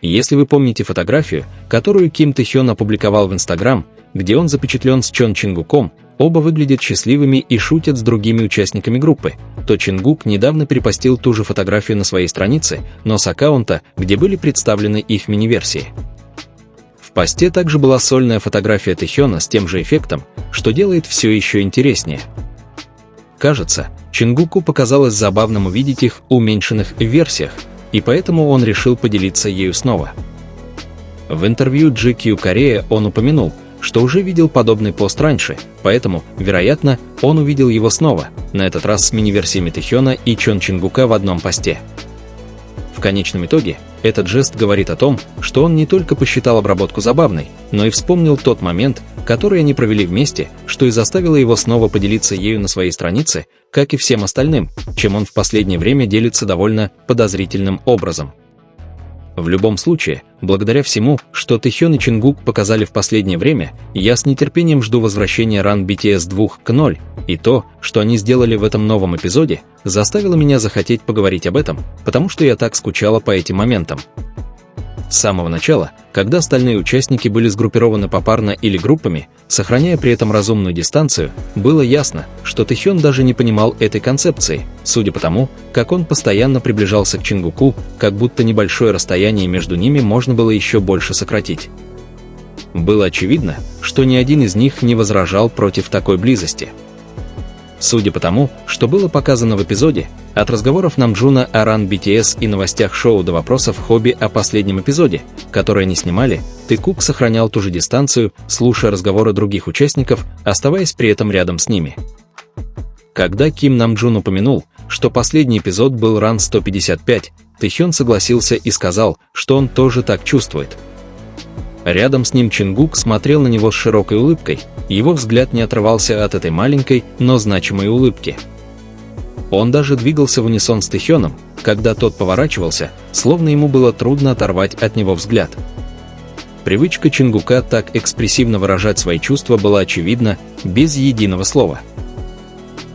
Если вы помните фотографию, которую Ким Тэ-хён опубликовал в Instagram, где он запечатлен с Чон Чингуком, оба выглядят счастливыми и шутят с другими участниками группы, то Чингук недавно перепостил ту же фотографию на своей странице, но с аккаунта, где были представлены их мини-версии. В посте также была сольная фотография Тэ-хёна с тем же эффектом, что делает все еще интереснее. Кажется, Чингуку показалось забавным увидеть их в уменьшенных версиях, и поэтому он решил поделиться ею снова. В интервью GQ Korea он упомянул, что уже видел подобный пост раньше, поэтому, вероятно, он увидел его снова, на этот раз с мини-версиями Тэ-хёна и Чон Чингука в одном посте. В конечном итоге, этот жест говорит о том, что он не только посчитал обработку забавной, но и вспомнил тот момент, который они провели вместе, что и заставило его снова поделиться ею на своей странице, как и всем остальным, чем он в последнее время делится довольно подозрительным образом. В любом случае, благодаря всему, что Тэ-хён и Чингук показали в последнее время, я с нетерпением жду возвращения Run BTS 2.0, и то, что они сделали в этом новом эпизоде, заставило меня захотеть поговорить об этом, потому что я так скучала по этим моментам. С самого начала, когда остальные участники были сгруппированы попарно или группами, сохраняя при этом разумную дистанцию, было ясно, что Тэ-хён даже не понимал этой концепции, судя по тому, как он постоянно приближался к Чингуку, как будто небольшое расстояние между ними можно было еще больше сократить. Было очевидно, что ни один из них не возражал против такой близости. Судя по тому, что было показано в эпизоде, от разговоров Намджуна о Run BTS и новостях шоу до вопросов Хобби о последнем эпизоде, который они снимали, Тэ-кук сохранял ту же дистанцию, слушая разговоры других участников, оставаясь при этом рядом с ними. Когда Ким Намджун упомянул, что последний эпизод был Run 155, Тэ-хён согласился и сказал, что он тоже так чувствует. Рядом с ним Чингук смотрел на него с широкой улыбкой, его взгляд не отрывался от этой маленькой, но значимой улыбки. Он даже двигался в унисон с Тэ-хёном, когда тот поворачивался, словно ему было трудно оторвать от него взгляд. Привычка Чингука так экспрессивно выражать свои чувства была очевидна, без единого слова.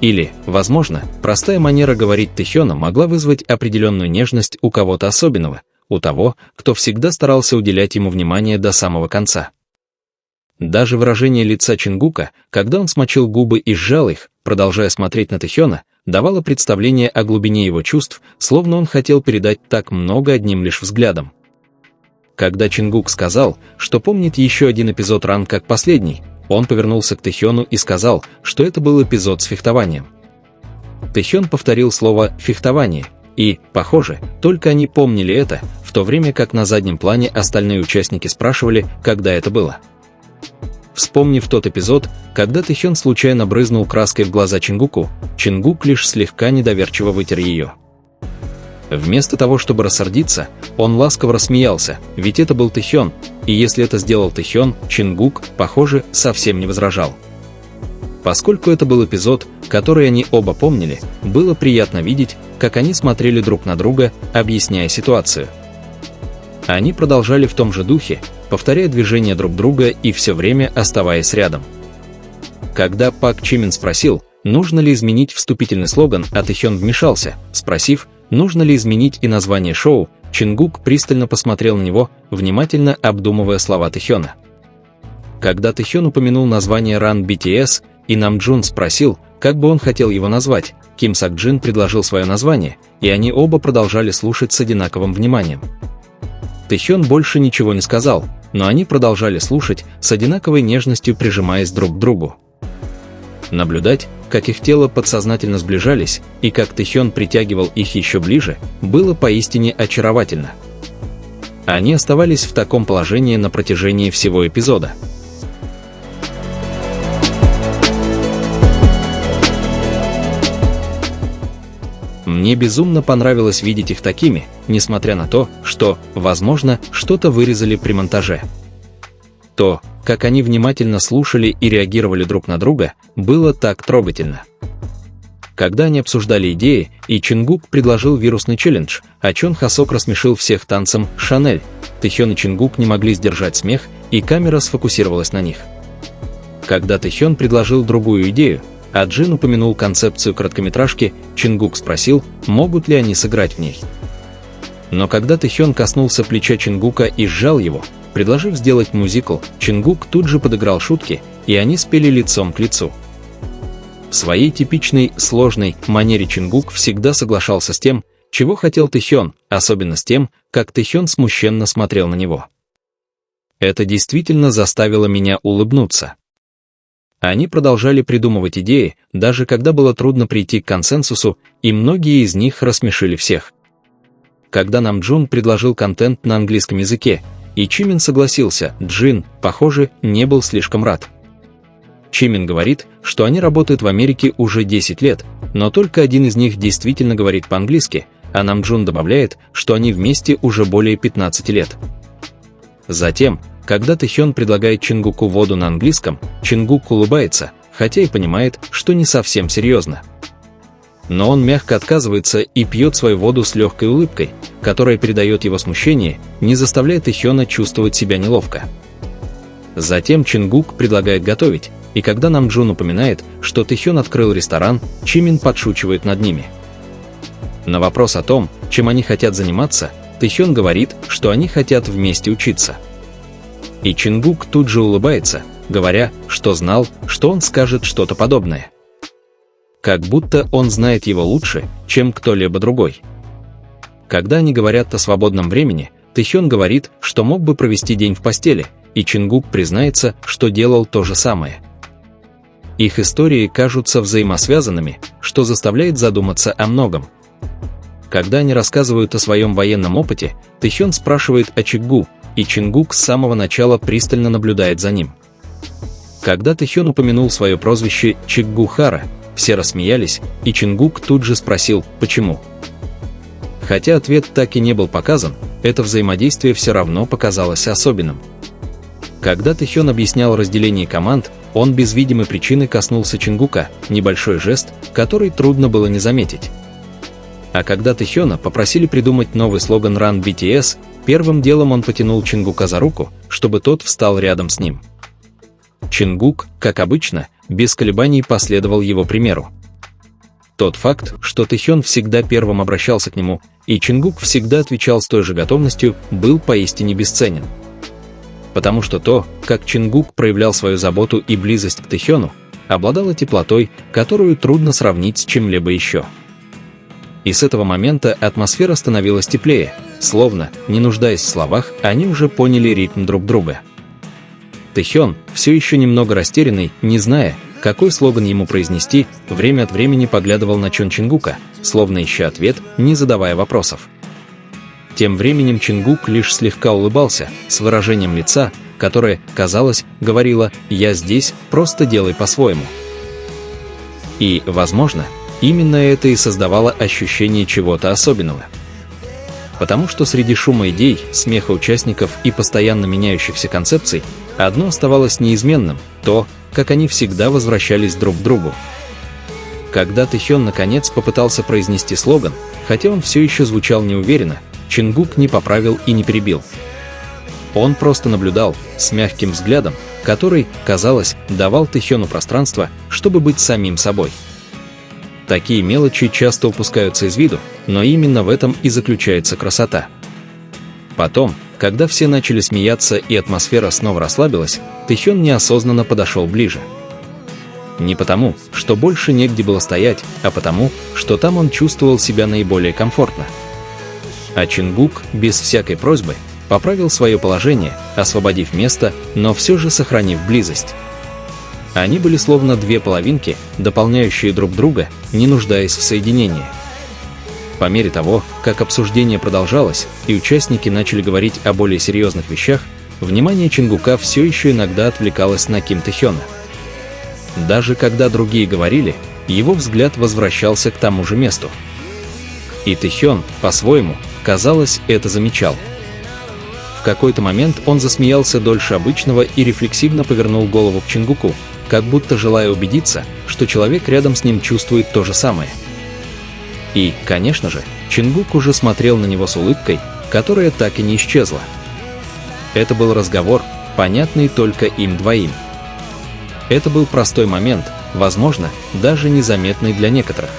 Или, возможно, простая манера говорить Тэ-хёна могла вызвать определенную нежность у кого-то особенного, у того, кто всегда старался уделять ему внимание до самого конца. Даже выражение лица Чингука, когда он смочил губы и сжал их, продолжая смотреть на Тэ-хёна, давало представление о глубине его чувств, словно он хотел передать так много одним лишь взглядом. Когда Чингук сказал, что помнит еще один эпизод Run как последний, он повернулся к Тэ-хёну и сказал, что это был эпизод с фехтованием. Тэ-хён повторил слово «фехтование», и, похоже, только они помнили это, в то время как на заднем плане остальные участники спрашивали, когда это было. Вспомнив тот эпизод, когда Тэ-хён случайно брызнул краской в глаза Чингуку, Чингук лишь слегка недоверчиво вытер ее. Вместо того, чтобы рассердиться, он ласково рассмеялся, ведь это был Тэ-хён, и если это сделал Тэ-хён, Чингук, похоже, совсем не возражал. Поскольку это был эпизод, который они оба помнили, было приятно видеть, как они смотрели друг на друга, объясняя ситуацию. Они продолжали в том же духе, повторяя движения друг друга и все время оставаясь рядом. Когда Пак Чимин спросил, нужно ли изменить вступительный слоган, а Тэ-хён вмешался, спросив, нужно ли изменить и название шоу, Чингук пристально посмотрел на него, внимательно обдумывая слова Тэ-хёна. Когда Тэ-хён упомянул название Run BTS, и Намджун спросил, как бы он хотел его назвать, Ким Сак-джин предложил свое название, и они оба продолжали слушать с одинаковым вниманием. Тэ-хён больше ничего не сказал, но они продолжали слушать, с одинаковой нежностью прижимаясь друг к другу. Наблюдать, как их тела подсознательно сближались, и как Тэ-хён притягивал их еще ближе, было поистине очаровательно. Они оставались в таком положении на протяжении всего эпизода. Мне безумно понравилось видеть их такими, несмотря на то, что, возможно, что-то вырезали при монтаже. То, как они внимательно слушали и реагировали друг на друга, было так трогательно. Когда они обсуждали идеи, и Чингук предложил вирусный челлендж, а Чон Хасок рассмешил всех танцем «Шанель», Тэ-хён и Чингук не могли сдержать смех, и камера сфокусировалась на них. Когда Тэ-хён предложил другую идею, а Джин упомянул концепцию короткометражки, Чингук спросил, могут ли они сыграть в ней. Но когда Тэхён коснулся плеча Чингука и сжал его, предложив сделать мюзикл, Чингук тут же подыграл шутки, и они спели лицом к лицу. В своей типичной, сложной манере Чингук всегда соглашался с тем, чего хотел Тэхён, особенно с тем, как Тэхён смущенно смотрел на него. Это действительно заставило меня улыбнуться. Они продолжали придумывать идеи, даже когда было трудно прийти к консенсусу, и многие из них рассмешили всех. Когда Намджун предложил контент на английском языке, и Чимин согласился, Джин, похоже, не был слишком рад. Чимин говорит, что они работают в Америке уже 10 лет, но только один из них действительно говорит по-английски, а Намджун добавляет, что они вместе уже более 15 лет. Затем, когда Тэхён предлагает Чингуку воду на английском, Чингук улыбается, хотя и понимает, что не совсем серьезно. Но он мягко отказывается и пьет свою воду с легкой улыбкой, которая передает его смущение, не заставляя Тэхёна чувствовать себя неловко. Затем Чингук предлагает готовить, и когда Намджун упоминает, что Тэхён открыл ресторан, Чимин подшучивает над ними. На вопрос о том, чем они хотят заниматься, Тэхён говорит, что они хотят вместе учиться. И Чингук тут же улыбается, говоря, что знал, что он скажет что-то подобное. Как будто он знает его лучше, чем кто-либо другой. Когда они говорят о свободном времени, Тэхён говорит, что мог бы провести день в постели, и Чингук признается, что делал то же самое. Их истории кажутся взаимосвязанными, что заставляет задуматься о многом. Когда они рассказывают о своем военном опыте, Тэхён спрашивает о Чикгу, и Чингук с самого начала пристально наблюдает за ним. Когда Тэхён упомянул свое прозвище Чикгу Хара, все рассмеялись, и Чингук тут же спросил, почему. Хотя ответ так и не был показан, это взаимодействие все равно показалось особенным. Когда Тэхён объяснял разделение команд, он без видимой причины коснулся Чингука, небольшой жест, который трудно было не заметить. А когда Тэхёна попросили придумать новый слоган Run BTS, первым делом он потянул Чингука за руку, чтобы тот встал рядом с ним. Чингук, как обычно, без колебаний последовал его примеру. Тот факт, что Тэхён всегда первым обращался к нему, и Чингук всегда отвечал с той же готовностью, был поистине бесценен. Потому что то, как Чингук проявлял свою заботу и близость к Тэхёну, обладало теплотой, которую трудно сравнить с чем-либо еще. И с этого момента атмосфера становилась теплее, словно, не нуждаясь в словах, они уже поняли ритм друг друга. Тэхён, все еще немного растерянный, не зная, какой слоган ему произнести, время от времени поглядывал на Чон Чингука, словно ища ответ, не задавая вопросов. Тем временем Чингук лишь слегка улыбался, с выражением лица, которое, казалось, говорило «я здесь, просто делай по-своему». И, возможно, именно это и создавало ощущение чего-то особенного. Потому что среди шума идей, смеха участников и постоянно меняющихся концепций, одно оставалось неизменным – то, как они всегда возвращались друг к другу. Когда Тэхён наконец попытался произнести слоган, хотя он все еще звучал неуверенно, Чингук не поправил и не перебил. Он просто наблюдал, с мягким взглядом, который, казалось, давал Тэхёну пространство, чтобы быть самим собой. Такие мелочи часто упускаются из виду, но именно в этом и заключается красота. Потом, когда все начали смеяться и атмосфера снова расслабилась, Тэхён неосознанно подошел ближе. Не потому, что больше негде было стоять, а потому, что там он чувствовал себя наиболее комфортно. А Чингук, без всякой просьбы, поправил свое положение, освободив место, но все же сохранив близость. Они были словно две половинки, дополняющие друг друга, не нуждаясь в соединении. По мере того, как обсуждение продолжалось, и участники начали говорить о более серьезных вещах, внимание Чингука все еще иногда отвлекалось на Ким Тэхёна. Даже когда другие говорили, его взгляд возвращался к тому же месту. И Тэхён, по-своему, казалось, это замечал. В какой-то момент он засмеялся дольше обычного и рефлексивно повернул голову к Чингуку, как будто желая убедиться, что человек рядом с ним чувствует то же самое. И, конечно же, Чингук уже смотрел на него с улыбкой, которая так и не исчезла. Это был разговор, понятный только им двоим. Это был простой момент, возможно, даже незаметный для некоторых.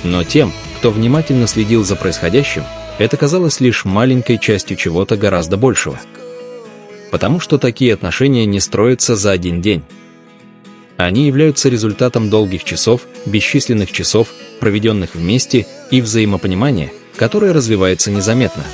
Но тем, кто внимательно следил за происходящим, это казалось лишь маленькой частью чего-то гораздо большего. Потому что такие отношения не строятся за один день. Они являются результатом долгих часов, бесчисленных часов, проведенных вместе, и взаимопонимания, которое развивается незаметно.